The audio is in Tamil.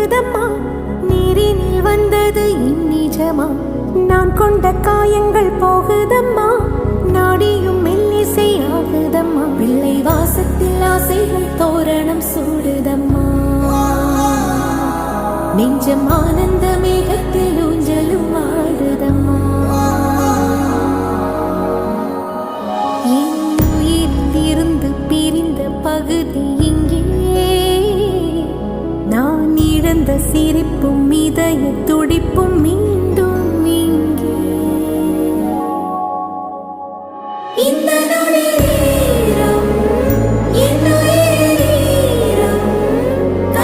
பொங்குதம்மா, நீரினில் வந்தது இந்நிஜமா. நான் கொண்ட காயங்கள் போகுதம்மா, நாடியும் மெல்லிசை ஆகுதம்மா. பிள்ளை வாசத்தில் ஆசைகள் தோரணம் சூடுதம்மா, நெஞ்சம் ஆனந்த மேகத்தில் ஊஞ்சலும் ஆடுதம்மா. என் உயிரிலிருந்து பிரிந்த பகுதி இங்கே, நான் இழந்த சிரிப்பும் இதய துடிப்பும்